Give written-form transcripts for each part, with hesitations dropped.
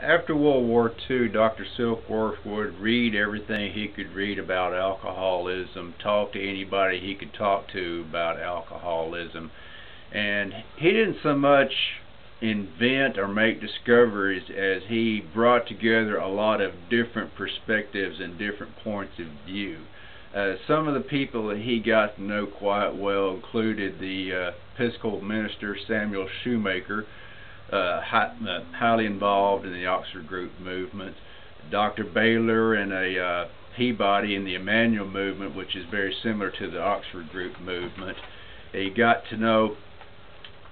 After World War II, Dr. Silkworth would read everything he could read about alcoholism, talk to anybody he could talk to about alcoholism, and he didn't so much invent or make discoveries as he brought together a lot of different perspectives and different points of view. Some of the people that he got to know quite well included the Episcopal minister Samuel Shoemaker, highly involved in the Oxford Group movement, Dr. Baylor and a Peabody in the Emmanuel movement, which is very similar to the Oxford Group movement. He got to know,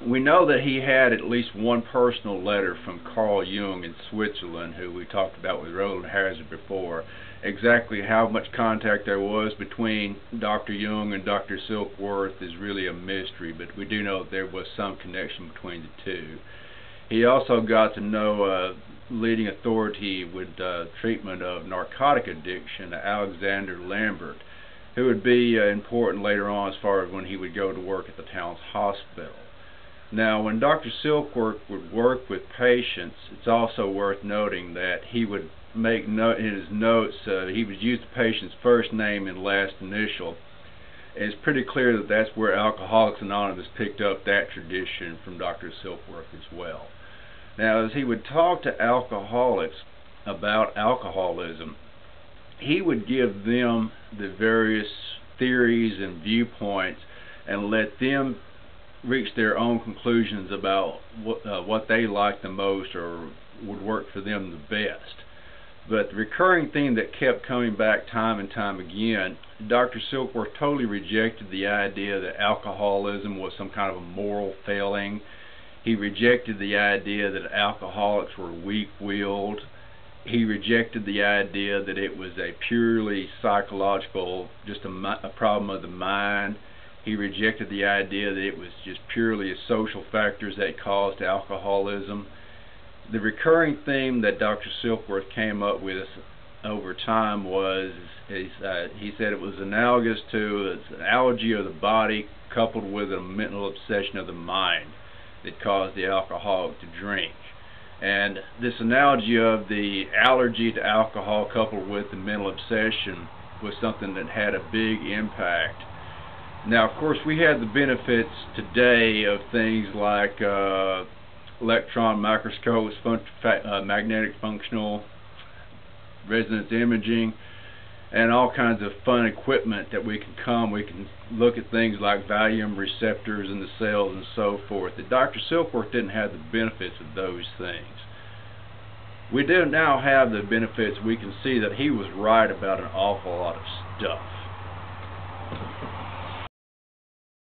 we know that he had at least one personal letter from Carl Jung in Switzerland, who we talked about with Roland Hazard before. Exactly how much contact there was between Dr. Jung and Dr. Silkworth is really a mystery, but we do know that there was some connection between the two. He also got to know a leading authority with treatment of narcotic addiction, Alexander Lambert, who would be important later on as far as when he would go to work at the town's hospital. Now, when Dr. Silkworth would work with patients, it's also worth noting that he would make note in his notes, he would use the patient's first name and last initial. And it's pretty clear that that's where Alcoholics Anonymous picked up that tradition from Dr. Silkworth as well. Now, as he would talk to alcoholics about alcoholism, he would give them the various theories and viewpoints and let them reach their own conclusions about what they liked the most or would work for them the best. But the recurring theme that kept coming back time and time again, Dr. Silkworth totally rejected the idea that alcoholism was some kind of a moral failing. He rejected the idea that alcoholics were weak-willed. He rejected the idea that it was a purely psychological, just a problem of the mind. He rejected the idea that it was just purely social factors that caused alcoholism. The recurring theme that Dr. Silkworth came up with over time was, he said it was analogous to an allergy of the body coupled with a mental obsession of the mind that caused the alcoholic to drink. And this analogy of the allergy to alcohol coupled with the mental obsession was something that had a big impact. Now, of course, we have the benefits today of things like electron microscopes, magnetic functional resonance imaging, and all kinds of fun equipment that we can look at things like Valium receptors in the cells and so forth. That Dr. Silkworth didn't have the benefits of those things. We do now have the benefits. We can see that he was right about an awful lot of stuff.